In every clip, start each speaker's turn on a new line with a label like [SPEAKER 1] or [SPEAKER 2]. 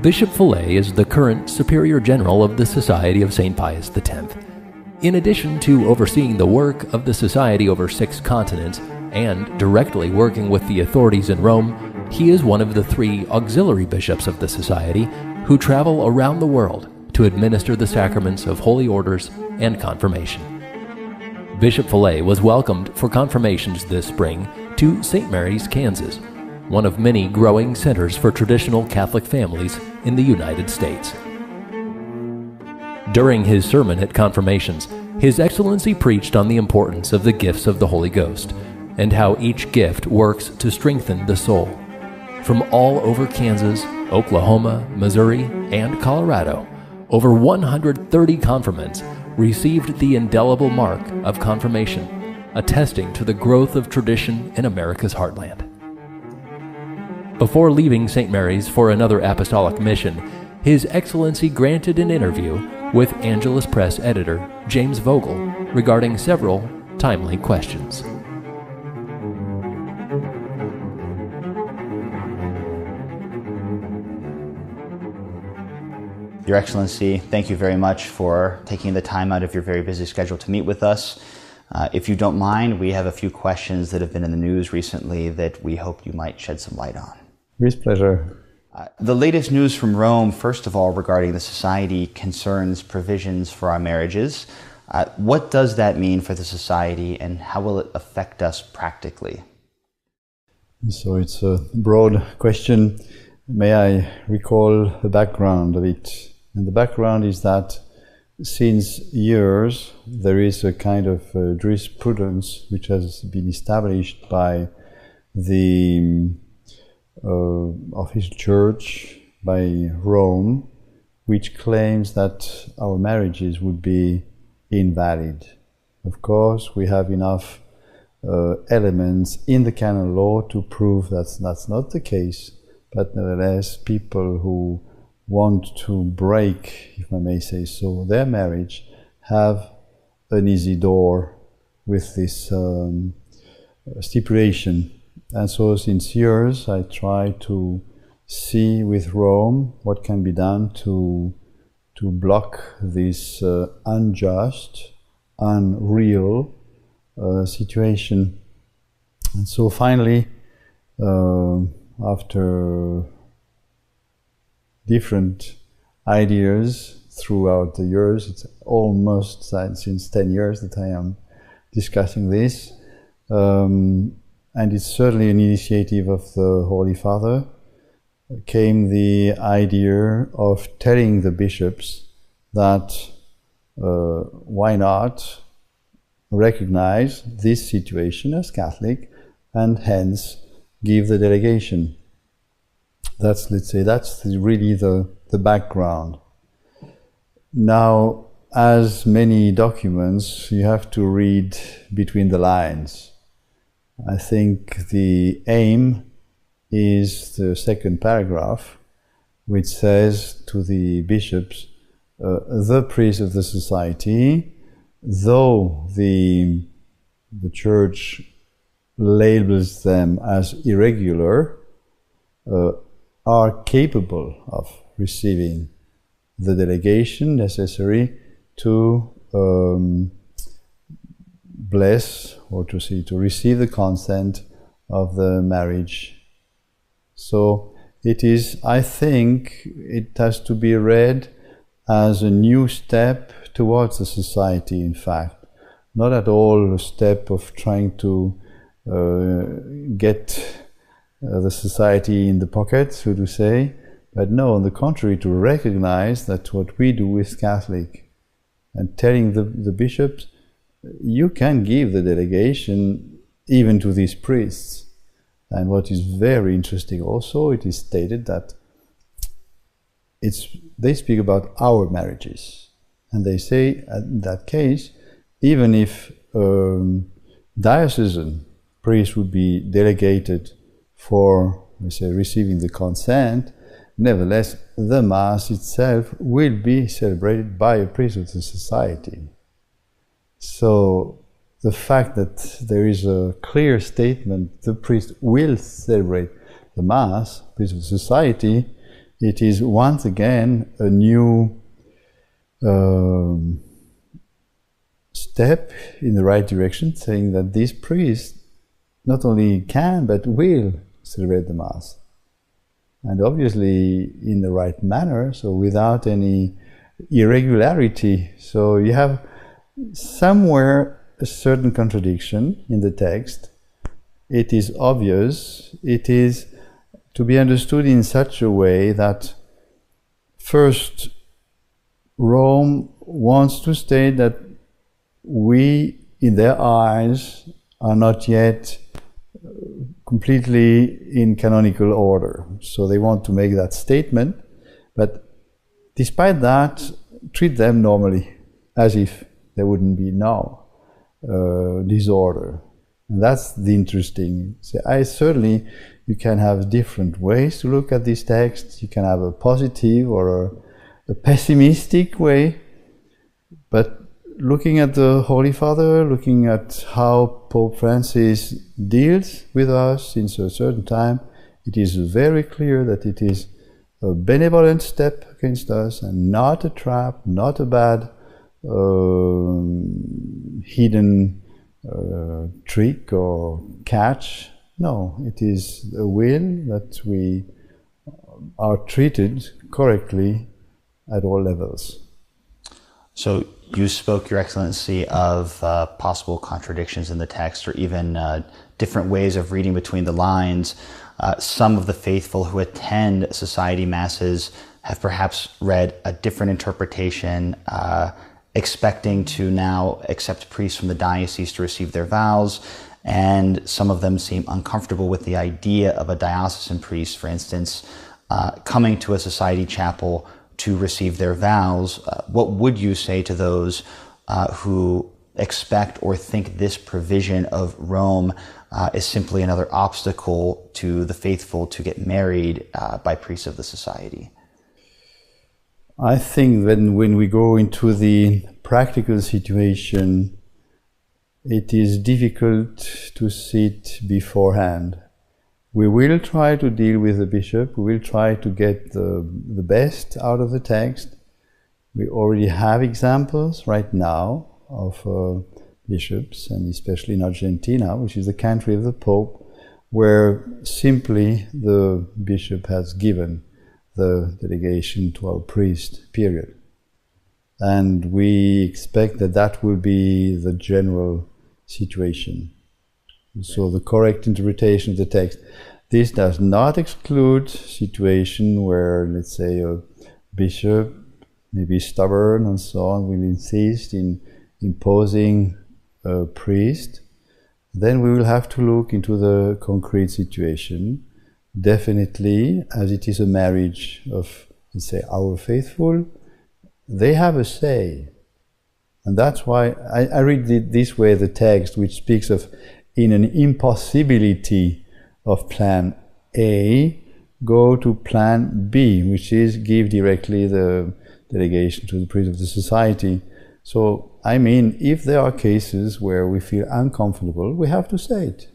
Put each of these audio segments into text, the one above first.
[SPEAKER 1] Bishop Fellay is the current Superior General of the Society of St. Pius X. In addition to overseeing the work of the Society over 6 continents and directly working with the authorities in Rome, he is one of the 3 auxiliary bishops of the Society who travel around the world to administer the sacraments of holy orders and confirmation. Bishop Fellay was welcomed for confirmations this spring to St. Mary's, Kansas, one of many growing centers for traditional Catholic families in the United States. During his sermon at confirmations, His Excellency preached on the importance of the gifts of the Holy Ghost and how each gift works to strengthen the soul. From all over Kansas, Oklahoma, Missouri, and Colorado, over 130 confirmants received the indelible mark of confirmation, attesting to the growth of tradition in America's heartland. Before leaving St. Mary's for another apostolic mission, His Excellency granted an interview with Angelus Press editor James Vogel regarding several timely questions.
[SPEAKER 2] Your Excellency, thank you very much for taking the time out of your very busy schedule to meet with us. If you don't mind, we have a few questions that have been in the news recently that we hope you might shed some light on.
[SPEAKER 3] With pleasure.
[SPEAKER 2] The latest news from Rome, first of all, regarding the Society concerns provisions for our marriages. What does that mean for the Society, and how will it affect us practically?
[SPEAKER 3] So it's a broad question. May I recall the background of it? And the background is that since years there is a kind of jurisprudence which has been established by the official church, by Rome, which claims that our marriages would be invalid. Of course, we have enough elements in the canon law to prove that that's not the case, but nevertheless, people who want to break, if I may say so, their marriage have an easy door with this stipulation. And so since years I try to see with Rome what can be done to block this unjust, unreal situation. And so finally, after different ideas throughout the years, it's almost since 10 years that I am discussing this, and it's certainly an initiative of the Holy Father, came the idea of telling the bishops that why not recognize this situation as Catholic and hence give the delegation. That's, let's say, that's really the background. Now, as many documents, you have to read between the lines. I think the aim is the second paragraph, which says to the bishops, the priests of the Society, though the Church labels them as irregular, are capable of receiving the delegation necessary to bless or to receive the consent of the marriage. So it is, I think, it has to be read as a new step towards the Society, in fact. Not at all a step of trying to get the Society in the pocket, so to say, but no, on the contrary, to recognize that what we do is Catholic, and telling the bishops, you can give the delegation even to these priests. And what is very interesting also, it is stated that they speak about our marriages, and they say in that case, even if diocesan priest would be delegated for, we say, receiving the consent, nevertheless, the Mass itself will be celebrated by a priest of the Society. So the fact that there is a clear statement, the priest will celebrate the Mass, priest of the Society, it is once again a new step in the right direction, saying that this priest not only can but will celebrate the Mass. And obviously in the right manner, so without any irregularity. So you have somewhere a certain contradiction in the text. It is obvious. It is to be understood in such a way that first, Rome wants to state that we, in their eyes, are not yet completely in canonical order. So they want to make that statement, but despite that, treat them normally, as if there wouldn't be now disorder. And that's the interesting. So certainly, you can have different ways to look at these texts. You can have a positive or a pessimistic way, but looking at the Holy Father, looking at how Pope Francis deals with us since a certain time, it is very clear that it is a benevolent step against us and not a trap, not a bad hidden trick or catch. No, it is a will that we are treated correctly at all levels.
[SPEAKER 2] So you spoke, Your Excellency, of possible contradictions in the text, or even different ways of reading between the lines. Some of the faithful who attend society masses have perhaps read a different interpretation, expecting to now accept priests from the diocese to receive their vows, and some of them seem uncomfortable with the idea of a diocesan priest, for instance, coming to a society chapel to receive their vows. What would you say to those who expect or think this provision of Rome is simply another obstacle to the faithful to get married by priests of the society?
[SPEAKER 3] I think when we go into the practical situation, it is difficult to see it beforehand. We will try to deal with the bishop. We will try to get the best out of the text. We already have examples right now of bishops, and especially in Argentina, which is the country of the Pope, where simply the bishop has given the delegation to our priest, period. And we expect that that will be the general situation. So the correct interpretation of the text. This does not exclude situation where, let's say, a bishop may be stubborn and so on, will insist in imposing a priest. Then we will have to look into the concrete situation. Definitely, as it is a marriage of, let's say, our faithful, they have a say. And that's why I read it this way, the text, which speaks of in an impossibility of plan A, go to plan B, which is give directly the delegation to the priest of the society. So, I mean, if there are cases where we feel uncomfortable, we have to say it.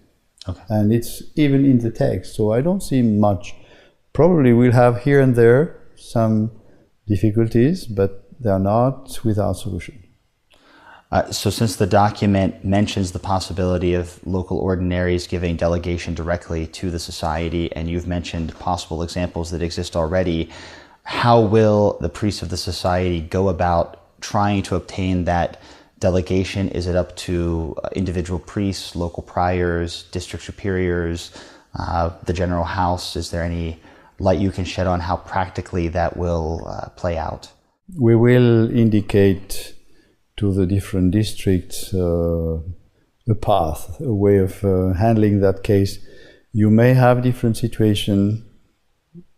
[SPEAKER 3] Okay. And it's even in the text, so I don't see much. Probably we'll have here and there some difficulties, but they are not without solution.
[SPEAKER 2] So since the document mentions the possibility of local ordinaries giving delegation directly to the society, and you've mentioned possible examples that exist already, how will the priests of the society go about trying to obtain that delegation? Is it up to individual priests, local priors, district superiors, the general house? Is there any light you can shed on how practically that will play out?
[SPEAKER 3] We will indicate to the different districts a path, a way of handling that case. You may have different situations.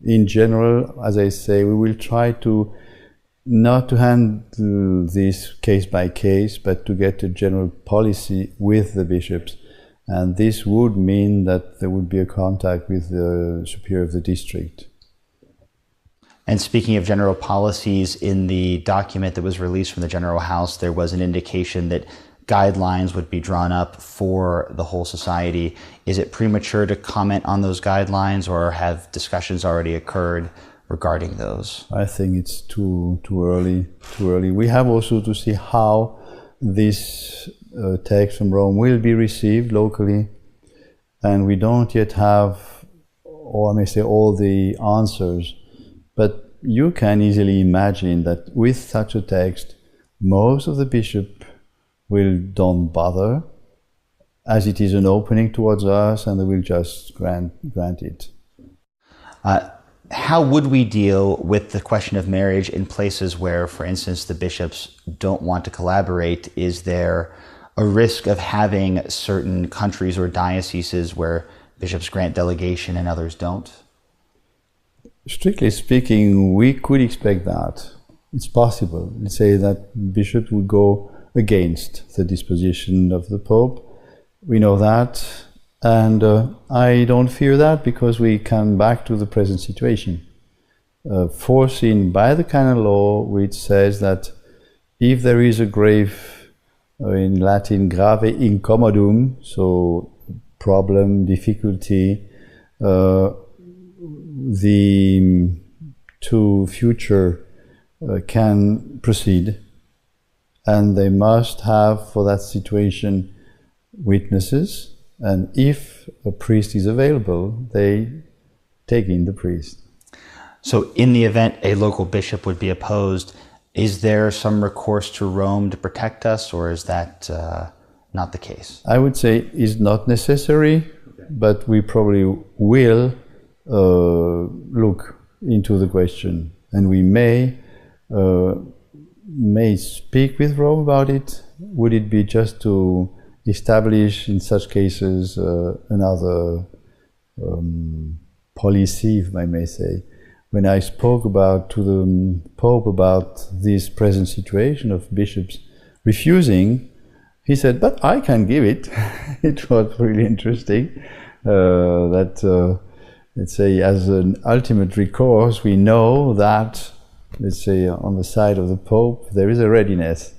[SPEAKER 3] In general, as I say, we will try to not to handle this case by case, but to get a general policy with the bishops. And this would mean that there would be a contact with the superior of the district.
[SPEAKER 2] And speaking of general policies, in the document that was released from the General House, there was an indication that guidelines would be drawn up for the whole society. Is it premature to comment on those guidelines, or have discussions already occurred regarding those?
[SPEAKER 3] I think it's too early. We have also to see how this text from Rome will be received locally, and we don't yet have, or I may say, all the answers. But you can easily imagine that with such a text, most of the bishops don't bother, as it is an opening towards us, and they will just grant it.
[SPEAKER 2] How would we deal with the question of marriage in places where, for instance, the bishops don't want to collaborate? Is there a risk of having certain countries or dioceses where bishops grant delegation and others don't?
[SPEAKER 3] Strictly speaking, we could expect that. It's possible. Let's say that bishops would go against the disposition of the Pope. We know that. And I don't fear that, because we come back to the present situation, foreseen by the canon law, which says that if there is a grave, in Latin, grave incommodum, so problem, difficulty, the two future can proceed, and they must have for that situation witnesses. And if a priest is available, they take in the priest.
[SPEAKER 2] So in the event a local bishop would be opposed, is there some recourse to Rome to protect us, or is that not the case?
[SPEAKER 3] I would say it's not necessary, but we probably will look into the question, and we may speak with Rome about it. Would it be just to establish in such cases another policy, if I may say? When I spoke to the Pope about this present situation of bishops refusing, he said, "But I can give it." It was really interesting that, let's say, as an ultimate recourse, we know that, let's say, on the side of the Pope, there is a readiness.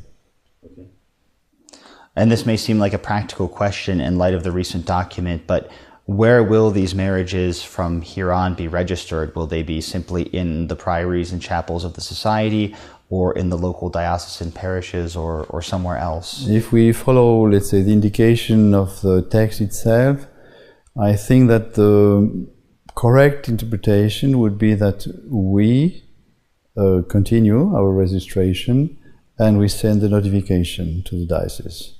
[SPEAKER 2] And this may seem like a practical question in light of the recent document, but where will these marriages from here on be registered? Will they be simply in the priories and chapels of the society, or in the local diocesan parishes, or somewhere else?
[SPEAKER 3] If we follow, let's say, the indication of the text itself, I think that the correct interpretation would be that we continue our registration and we send the notification to the diocese.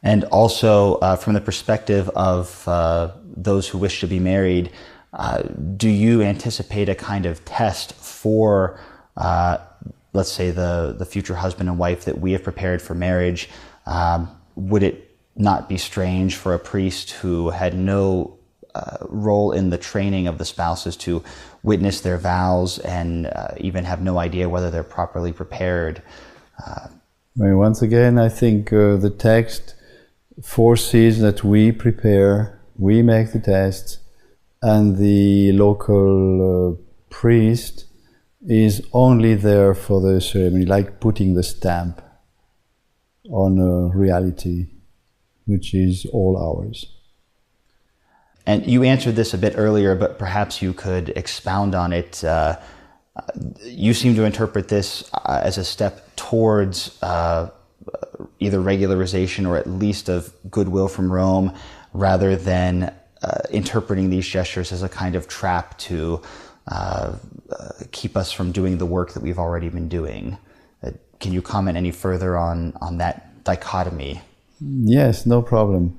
[SPEAKER 2] And also, from the perspective of those who wish to be married, do you anticipate a kind of test for, let's say, the future husband and wife that we have prepared for marriage? Would it not be strange for a priest who had no role in the training of the spouses to witness their vows and even have no idea whether they're properly prepared?
[SPEAKER 3] Once again, I think the text foresees that we prepare, we make the tests, and the local priest is only there for the ceremony, like putting the stamp on a reality, which is all ours.
[SPEAKER 2] And you answered this a bit earlier, but perhaps you could expound on it. You seem to interpret this as a step towards either regularization or at least of goodwill from Rome, rather than interpreting these gestures as a kind of trap to keep us from doing the work that we've already been doing. Can you comment any further on that dichotomy?
[SPEAKER 3] Yes, no problem.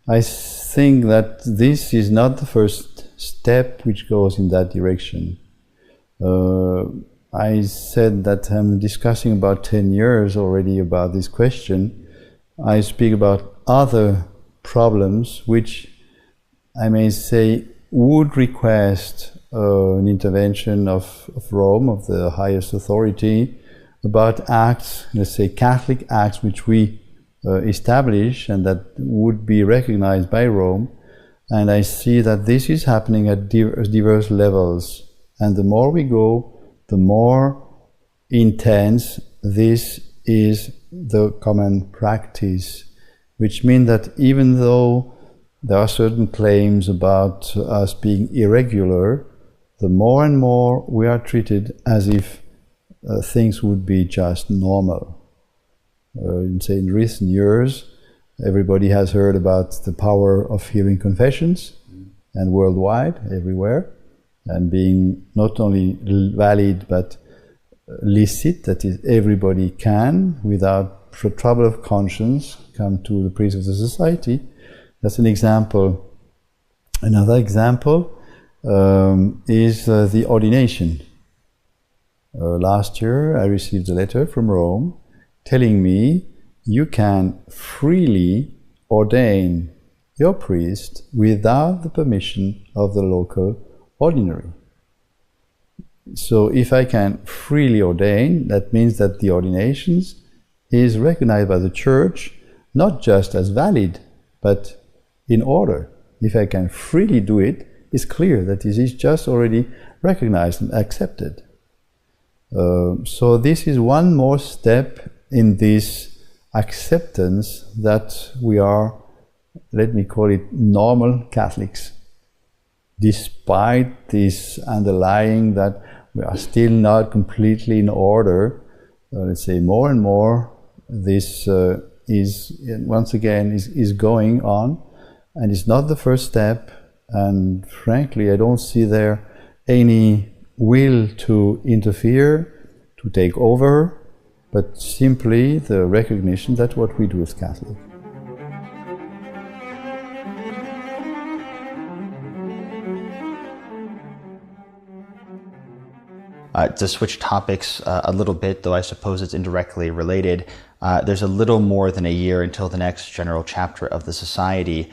[SPEAKER 3] I think that this is not the first step which goes in that direction. I said that I'm discussing about 10 years already about this question. I speak about other problems which I may say would request an intervention of Rome, of the highest authority, about acts, let's say Catholic acts, which we establish and that would be recognized by Rome. And I see that this is happening at diverse levels. And the more we go, the more intense this is the common practice, which means that even though there are certain claims about us being irregular, the more and more we are treated as if things would be just normal. Say in recent years, everybody has heard about the power of hearing confessions, and worldwide, everywhere, and being not only valid but licit, that is, everybody can, without trouble of conscience, come to the priest of the society. That's an example. Another example is the ordination. Last year I received a letter from Rome telling me you can freely ordain your priest without the permission of the local ordinary. So if I can freely ordain, that means that the ordinations is recognized by the Church not just as valid, but in order. If I can freely do it, it's clear that it is just already recognized and accepted. So this is one more step in this acceptance that we are, let me call it, normal Catholics, despite this underlying that we are still not completely in order. Let's say more and more this is once again is going on, and it's not the first step, and frankly I don't see there any will to interfere, to take over, but simply the recognition that what we do as Catholics.
[SPEAKER 2] To switch topics a little bit, though I suppose it's indirectly related, there's a little more than a year until the next general chapter of the Society.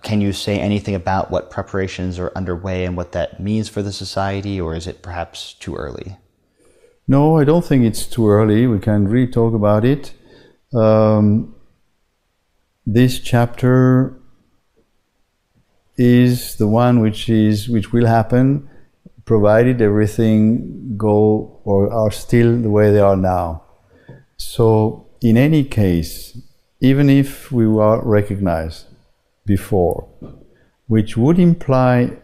[SPEAKER 2] Can you say anything about what preparations are underway and what that means for the Society, or is it perhaps too early?
[SPEAKER 3] No, I don't think it's too early. We can really talk about it. This chapter is the one which will happen provided everything go or are still the way they are now. So in any case, even if we were recognized before, which would imply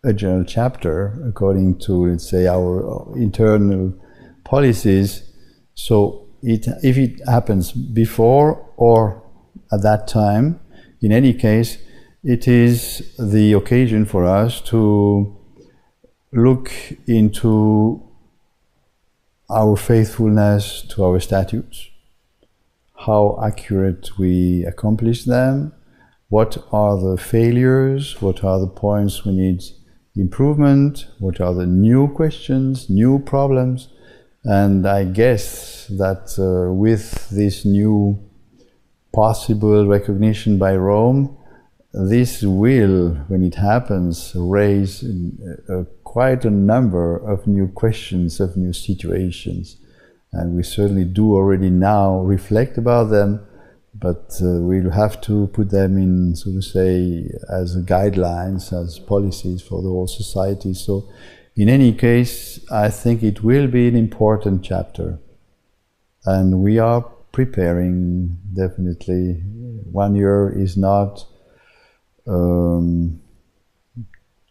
[SPEAKER 3] a general chapter according to, let's say, our internal policies, so if it happens before or at that time, in any case, it is the occasion for us to look into our faithfulness to our statutes, how accurate we accomplish them, what are the failures, what are the points we need improvement, what are the new questions, new problems. And I guess that with this new possible recognition by Rome, this will, when it happens, raise quite a number of new questions, of new situations. And we certainly do already now reflect about them, but we'll have to put them in, so to say, as guidelines, as policies for the whole society. So in any case, I think it will be an important chapter. And we are preparing, definitely. 1 year is not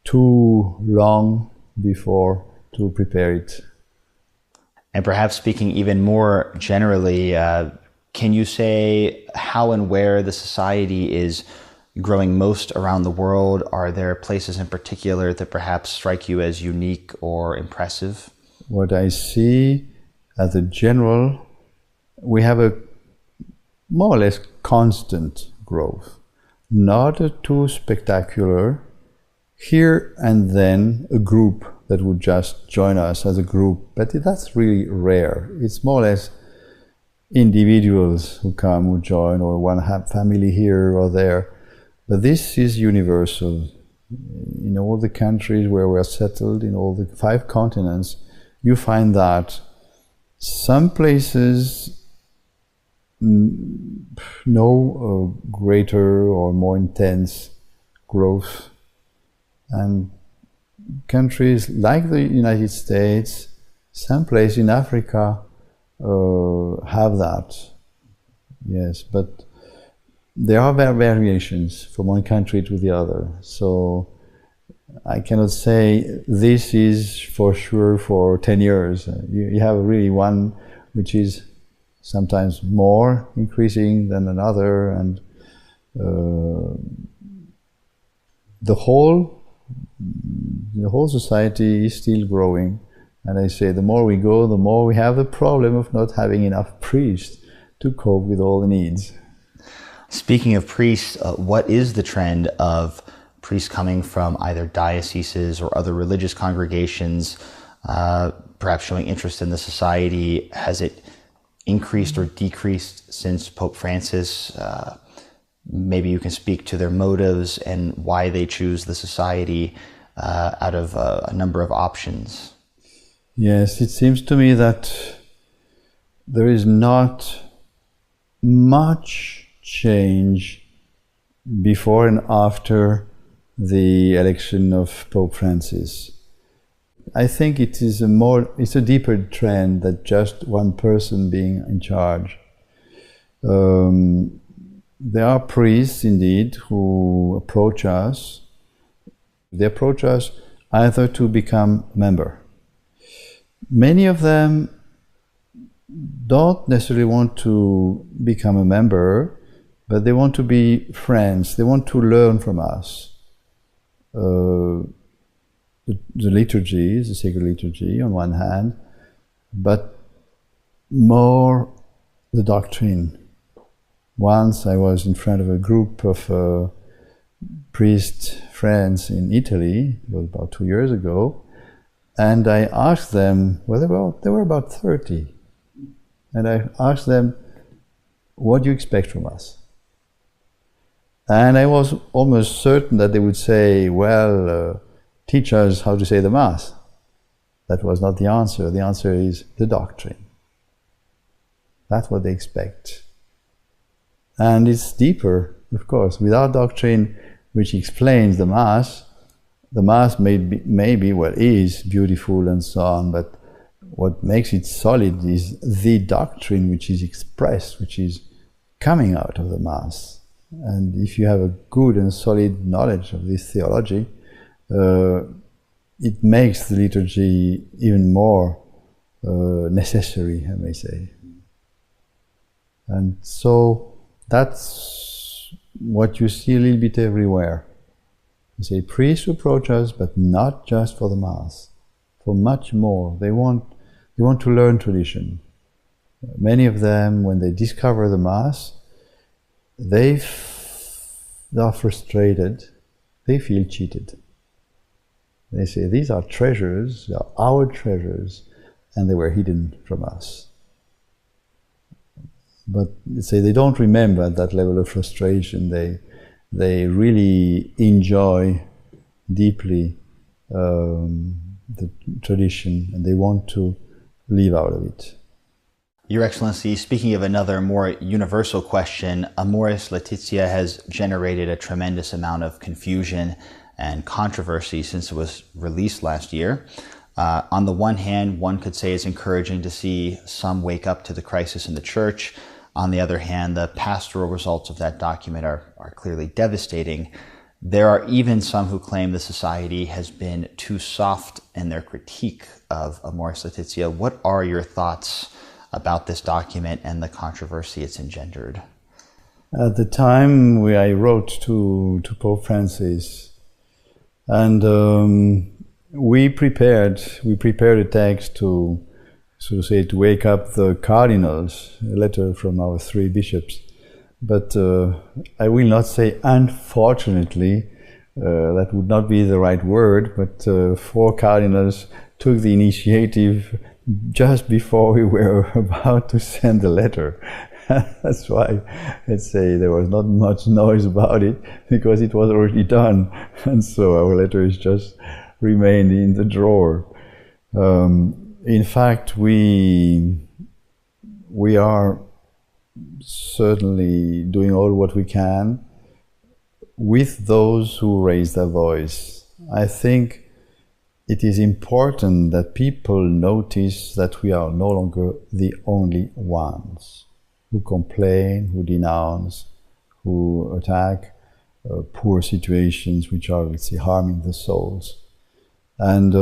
[SPEAKER 3] too long before to prepare it.
[SPEAKER 2] And perhaps speaking even more generally, can you say how and where the Society is growing most around the world? Are there places in particular that perhaps strike you as unique or impressive?
[SPEAKER 3] What I see as a general, we have a more or less constant growth. Not too spectacular. Here and then a group that would just join us as a group, but that's really rare. It's more or less individuals who come, who join, or one family here or there. But this is universal. In all the countries where we are settled, in all the 5 continents, you find that some places no greater or more intense growth, and countries like the United States, some places in Africa have that, yes, but there are variations from one country to the other. So I cannot say this is for sure for 10 years. You have really one which is sometimes more increasing than another, and the whole society is still growing. And I say the more we go, the more we have the problem of not having enough priests to cope with all the needs.
[SPEAKER 2] Speaking of priests, what is the trend of priests coming from either dioceses or other religious congregations, perhaps showing interest in the society? Has it increased or decreased since Pope Francis? Maybe you can speak to their motives and why they choose the society out of a number of options.
[SPEAKER 3] Yes, it seems to me that there is not much change before and after the election of Pope Francis. I think it's a deeper trend than just one person being in charge. There are priests indeed who approach us. They approach us either to become member. Many of them don't necessarily want to become a member, but they want to be friends. They want to learn from us. The liturgy, the sacred liturgy on one hand, but more the doctrine. Once I was in front of a group of priest friends in Italy, it was about 2 years ago, and I asked them, well, they were about 30, and I asked them, what do you expect from us? And I was almost certain that they would say, well, teach us how to say the Mass. That was not the answer. The answer is the doctrine. That's what they expect. And it's deeper, of course. Without doctrine which explains the Mass is beautiful and so on, but what makes it solid is the doctrine which is expressed, which is coming out of the Mass. And if you have a good and solid knowledge of this theology, it makes the liturgy even more necessary, I may say. And so that's what you see a little bit everywhere. You say priests approach us, but not just for the Mass, for much more. They want to learn tradition. Many of them, when they discover the Mass, they are frustrated. They feel cheated. They say, these are treasures, they are our treasures, and they were hidden from us. But say they don't remember that level of frustration. They really enjoy deeply the tradition, and they want to live out of it.
[SPEAKER 2] Your Excellency, speaking of another more universal question, Amoris Laetitia has generated a tremendous amount of confusion and controversy since it was released last year. On the one hand, one could say it's encouraging to see some wake up to the crisis in the Church. On the other hand, the pastoral results of that document are clearly devastating. There are even some who claim the society has been too soft in their critique of Amoris Laetitia. What are your thoughts about this document and the controversy it's engendered?
[SPEAKER 3] At the time I wrote to Pope Francis, and we prepared a text to, so to say, to wake up the cardinals, a letter from our 3 bishops. But I will not say unfortunately, that would not be the right word, but 4 cardinals took the initiative just before we were about to send the letter. That's why, let's say, there was not much noise about it, because it was already done. And so our letter is just remained in the drawer. In fact, we are certainly doing all what we can with those who raise their voice. I think it is important that people notice that we are no longer the only ones who complain, who denounce, who attack. poor situations which are, let's say, harming the souls. And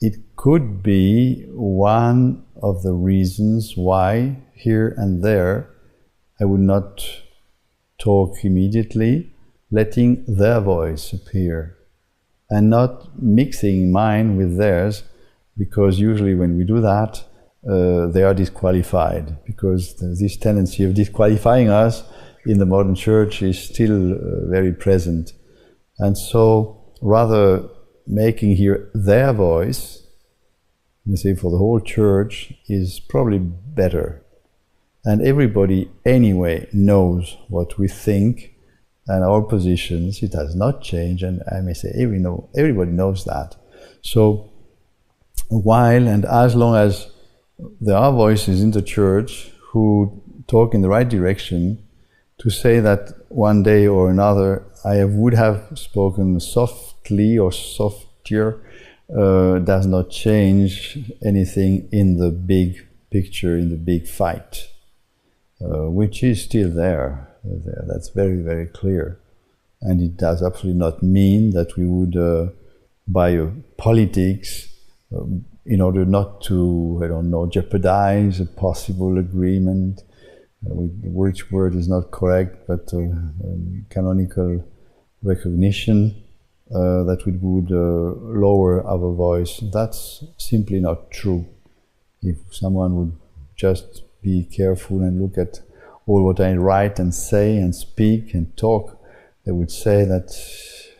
[SPEAKER 3] it could be one of the reasons why here and there I would not talk immediately, letting their voice appear and not mixing mine with theirs, because usually when we do that, they are disqualified, because this tendency of disqualifying us in the modern church is still very present. And so rather making here their voice, let's say for the whole church, is probably better. And everybody anyway knows what we think and our positions. It has not changed, and I may say everybody knows that. So while and as long as there are voices in the church who talk in the right direction, to say that one day or another I would have spoken softly or softer does not change anything in the big picture, in the big fight, which is still there. That's very, very clear. And it does absolutely not mean that we would, by politics, in order not to, I don't know, jeopardize a possible agreement, which word is not correct, but canonical recognition, that we would lower our voice. That's simply not true. If someone would just be careful and look at all what I write and say and speak and talk, they would say that,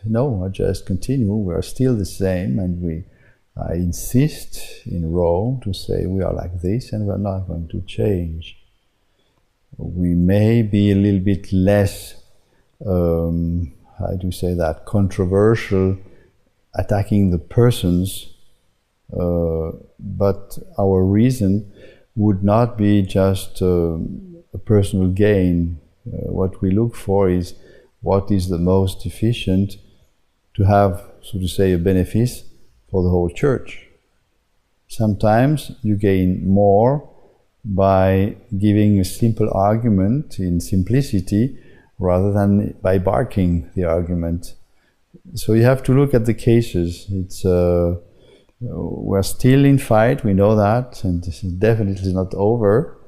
[SPEAKER 3] no, I just continue, we are still the same, and I insist in Rome to say we are like this and we're not going to change. We may be a little bit less, how do you say that, controversial, attacking the persons, but our reason would not be just a personal gain. What we look for is what is the most efficient to have, so to say, a benefice for the whole church. Sometimes you gain more by giving a simple argument in simplicity rather than by barking the argument. So you have to look at the cases. We're still in fight, we know that, and this is definitely not over.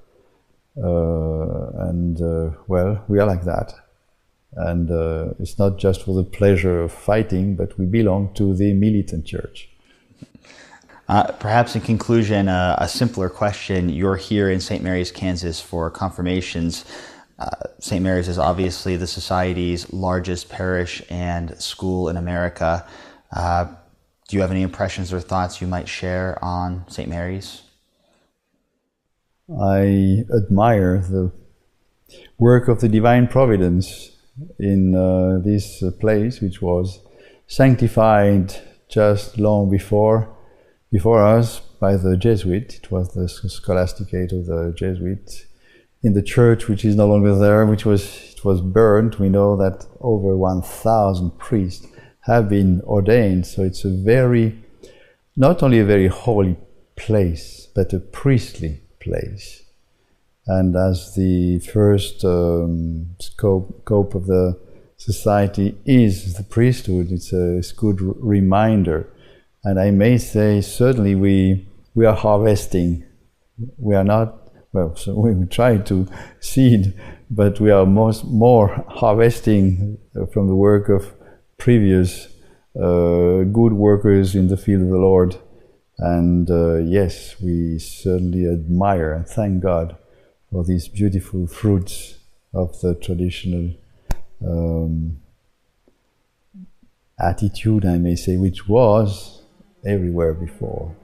[SPEAKER 3] Well, we are like that. And it's not just for the pleasure of fighting, but we belong to the militant church.
[SPEAKER 2] Perhaps in conclusion, a simpler question. You're here in St. Mary's, Kansas for confirmations. St. Mary's is obviously the Society's largest parish and school in America. Do you have any impressions or thoughts you might share on St. Mary's?
[SPEAKER 3] I admire the work of the Divine Providence in this place, which was sanctified just long before us by the Jesuit. It was the scholasticate of the Jesuit in the church, which is no longer there, it was burned. We know that over 1,000 priests have been ordained. So it's not only a very holy place, but a priestly place. And as the first scope of the society is the priesthood, it's a good reminder. And I may say, certainly we are harvesting. We are not, so we try to seed, but we are more harvesting from the work of previous good workers in the field of the Lord. And yes, we certainly admire and thank God for these beautiful fruits of the traditional attitude, I may say, which was everywhere before.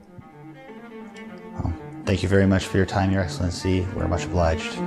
[SPEAKER 2] Well, thank you very much for your time, Your Excellency. We're much obliged.